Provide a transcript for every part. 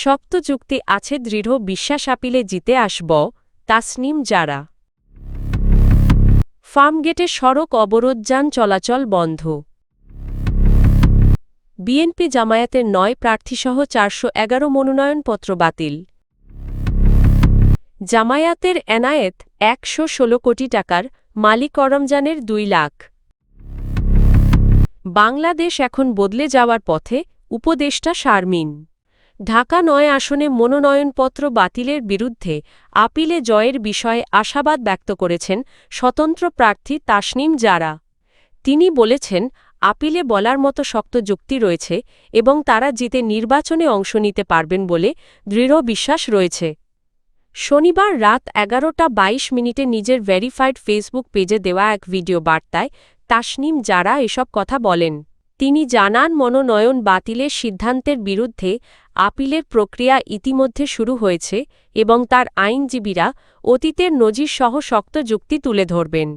শক্ত যুক্তি আছে, দৃঢ় বিশ্বাস আপিলে জিতে আসব। তাসনিম জারা। ফার্মগেটে সড়ক অবরোধ, যান চলাচল বন্ধ। বিএনপি জামায়াতের ৯ প্রার্থীসহ ৪১১ মনোনয়নপত্র বাতিল। জামায়াতের এনায়েত ১১৬ কোটি টাকার মালিক রমজানের ২ লাখ। বাংলাদেশ এখন বদলে যাওয়ার পথে, উপদেষ্টা শারমিন। ঢাকা ৯ আসনে মনোনয়নপত্র বাতিলের বিরুদ্ধে আপিলে জয়ের বিষয়ে আশাবাদ ব্যক্ত করেছেন স্বতন্ত্র প্রার্থী তাসনিম জারা। তিনি বলেছেন, আপিলে বলার মতো শক্ত যুক্তি রয়েছে এবং তারা জিতে নির্বাচনে অংশ নিতে পারবেন বলে দৃঢ় বিশ্বাস রয়েছে। শনিবার রাত ১১টা ২২ নিজের ভেরিফাইড ফেসবুক পেজে দেওয়া এক ভিডিও বার্তায় তাসনিম জারা এসব কথা বলেন। তিনি জানান, মনোনয়ন বাতিলের সিদ্ধান্তের বিরুদ্ধে আপিলের প্রক্রিয়া ইতিমধ্যে শুরু হয়েছে এবং তার আইনজীবীরা অতীতের নজিরসহ শক্ত যুক্তি তুলে ধরবেন।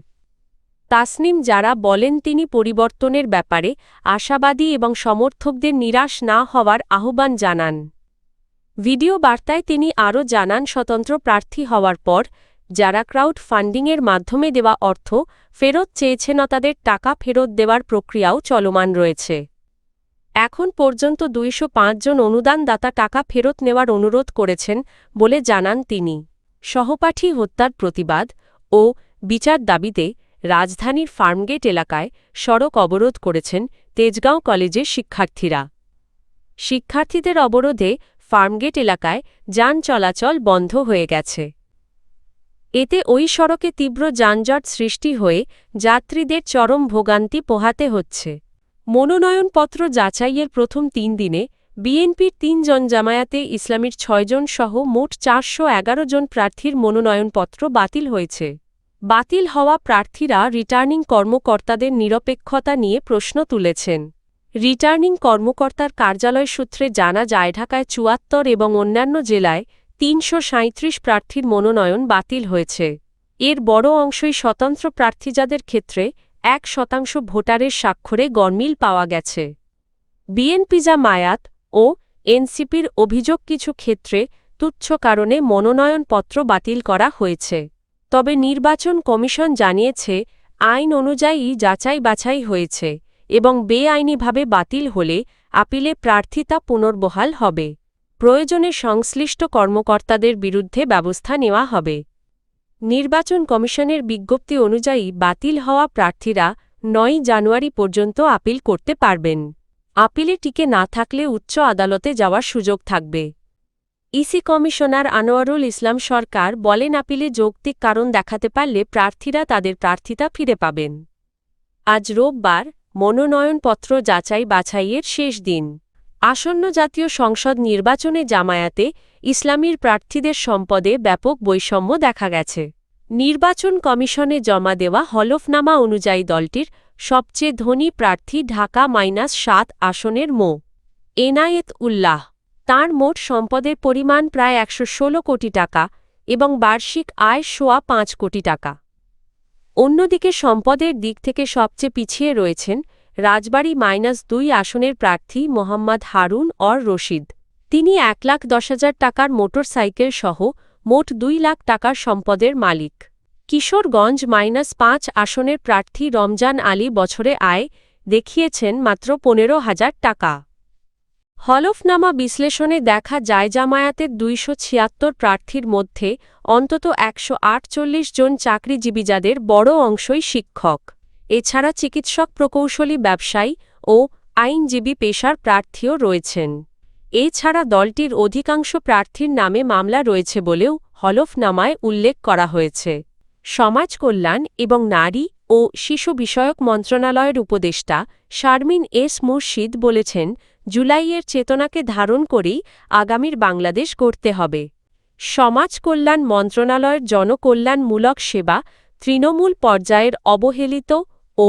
তাসনিম জারা বলেন, তিনি পরিবর্তনের ব্যাপারে আশাবাদী এবং সমর্থকদের নিরাশ না হওয়ার আহ্বান জানান। ভিডিও বার্তায় তিনি আরও জানান, স্বতন্ত্র প্রার্থী হওয়ার পর যারা ক্রাউড ফান্ডিংয়ের মাধ্যমে দেওয়া অর্থ ফেরত চেয়েছেন তাদের টাকা ফেরত দেওয়ার প্রক্রিয়াও চলমান রয়েছে। এখন পর্যন্ত ২০৫ জন অনুদানদাতা টাকা ফেরত নেওয়ার অনুরোধ করেছেন বলে জানান তিনি। সহপাঠী হত্যার প্রতিবাদ ও বিচার দাবিতে রাজধানীর ফার্মগেট এলাকায় সড়ক অবরোধ করেছেন তেজগাঁও কলেজের শিক্ষার্থীরা। শিক্ষার্থীদের অবরোধে ফার্মগেট এলাকায় যান চলাচল বন্ধ হয়ে গেছে। এতে ওই সড়কে তীব্র যানজট সৃষ্টি হয়ে যাত্রীদের চরম ভোগান্তি পোহাতে হচ্ছে। মনোনয়নপত্র যাচাইয়ের প্রথম ৩ দিনে বিএনপির ৩ জন, জামায়াতে ইসলামীর ৬ জন সহ মোট ৪১১ জন প্রার্থীর মনোনয়নপত্র বাতিল হয়েছে। বাতিল হওয়া প্রার্থীরা রিটার্নিং কর্মকর্তাদের নিরপেক্ষতা নিয়ে প্রশ্ন তুলেছেন। রিটার্নিং কর্মকর্তার কার্যালয় সূত্রে জানা যায়, ঢাকায় ৭৪ এবং অন্যান্য জেলায় ৩৩৭ প্রার্থীর মনোনয়ন বাতিল হয়েছে। এর বড় অংশই স্বতন্ত্র প্রার্থী, যাদের ক্ষেত্রে ১% ভোটারের স্বাক্ষরে গরমিল পাওয়া গেছে। বিএনপি, জামায়াত ও এনসিপির অভিযোগ, কিছু ক্ষেত্রে তুচ্ছ কারণে মনোনয়নপত্র বাতিল করা হয়েছে। তবে নির্বাচন কমিশন জানিয়েছে, আইন অনুযায়ী যাচাই বাছাই হয়েছে এবং বেআইনিভাবে বাতিল হলে আপিলে প্রার্থিতা পুনর্বহাল হবে। প্রয়োজনে সংশ্লিষ্ট কর্মকর্তাদের বিরুদ্ধে ব্যবস্থা নেওয়া হবে। নির্বাচন কমিশনের বিজ্ঞপ্তি অনুযায়ী বাতিল হওয়া প্রার্থীরা ৯ জানুয়ারি পর্যন্ত আপিল করতে পারবেন। আপিলে টিকে না থাকলে উচ্চ আদালতে যাওয়ার সুযোগ থাকবে। ইসি কমিশনার আনোয়ারুল ইসলাম সরকার বলেন, আপিলে যৌক্তিক কারণ দেখাতে পারলে প্রার্থীরা তাদের প্রার্থিতা ফিরে পাবেন। আজ রোববার মনোনয়নপত্র যাচাই বাছাইয়ের শেষ দিন। আসন্ন জাতীয় সংসদ নির্বাচনে জামায়াতে ইসলামীর প্রার্থীদের সম্পদে ব্যাপক বৈষম্য দেখা গেছে। নির্বাচন কমিশনে জমা দেওয়া হলফনামা অনুযায়ী দলটির সবচেয়ে ধনী প্রার্থী ঢাকা-৭ আসনের মো. এনায়েত উল্লাহ। তাঁর মোট সম্পদের পরিমাণ প্রায় ১১৬ কোটি টাকা এবং বার্ষিক আয় সোয়া ৫ কোটি টাকা। অন্যদিকে সম্পদের দিক থেকে সবচেয়ে পিছিয়ে রয়েছেন রাজবাড়ী-২ আসনের প্রার্থী মোহাম্মদ হারুন অর রশিদ। তিনি ১,১০,০০০ টাকার মোটরসাইকেল সহ মোট ২ লাখ টাকার সম্পদের মালিক। কিশোরগঞ্জ-৫ আসনের প্রার্থী রমজান আলী বছরে আয় দেখিয়েছেন মাত্র ১৫,০০০ টাকা। হলফনামা বিশ্লেষণে দেখা যায়, জামায়াতের ২৭৬ প্রার্থীর মধ্যে অন্তত ১৪৮ জন চাকরিজীবী, যাদের বড় অংশই শিক্ষক। এছাড়া চিকিৎসক, প্রকৌশলী, ব্যবসায়ী ও আইনজীবী পেশার প্রার্থীও রয়েছেন। এছাড়া দলটির অধিকাংশ প্রার্থীর নামে মামলা রয়েছে বলেও হলফনামায় উল্লেখ করা হয়েছে। সমাজ কল্যাণ এবং নারী ও শিশু বিষয়ক মন্ত্রণালয়ের উপদেষ্টা শারমিন এস মুর্শিদ বলেছেন, জুলাইয়ের চেতনাকে ধারণ করেই আগামীর বাংলাদেশ গড়তে হবে। সমাজ কল্যাণ মন্ত্রণালয়ের জনকল্যাণমূলক সেবা তৃণমূল পর্যায়ের অবহেলিত ও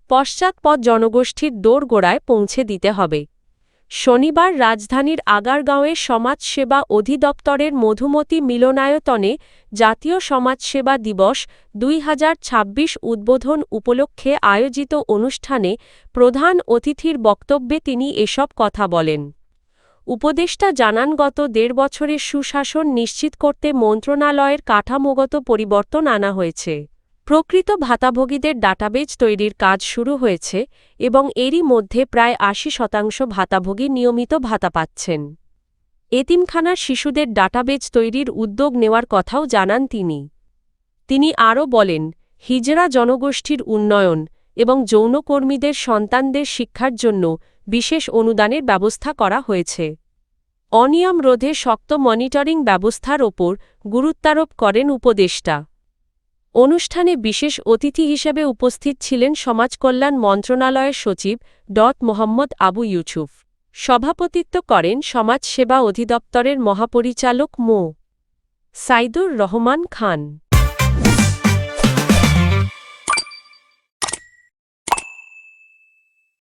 পশ্চাৎপদ জনগোষ্ঠীর দোরগোড়ায় পৌঁছে দিতে হবে। শনিবার রাজধানীর আগারগাঁওয়ে সমাজসেবা অধিদপ্তরের মধুমতি মিলনায়তনে জাতীয় সমাজসেবা দিবস ২০২৬ উদ্বোধন উপলক্ষে আয়োজিত অনুষ্ঠানে প্রধান অতিথির বক্তব্যে তিনি এসব কথা বলেন। উপদেষ্টা জানান গত ১.৫ বছরের সুশাসন নিশ্চিত করতে মন্ত্রণালয়ের কাঠামোগত পরিবর্তন আনা হয়েছে। প্রকৃত ভাতাভোগীদের ডাটাবেজ তৈরির কাজ শুরু হয়েছে এবং এরই মধ্যে প্রায় ৮০% ভাতাভোগী নিয়মিত ভাতা পাচ্ছেন। এতিমখানার শিশুদের ডাটাবেজ তৈরির উদ্যোগ নেওয়ার কথাও জানান তিনি। তিনি আরও বলেন, হিজড়া জনগোষ্ঠীর উন্নয়ন এবং যৌনকর্মীদের সন্তানদের শিক্ষার জন্য বিশেষ অনুদানের ব্যবস্থা করা হয়েছে। অনিয়ম রোধে শক্ত মনিটরিং ব্যবস্থার ওপর গুরুত্বারোপ করেন উপদেষ্টা। অনুষ্ঠানে বিশেষ অতিথি হিসেবে উপস্থিত ছিলেন সমাজকল্যাণ মন্ত্রণালয়ের সচিব মোহাম্মদ আবু ইউসুফ। সভাপতিত্ব করেন সমাজসেবা অধিদপ্তরের মহাপরিচালক মো. সাইদুর রহমান খান।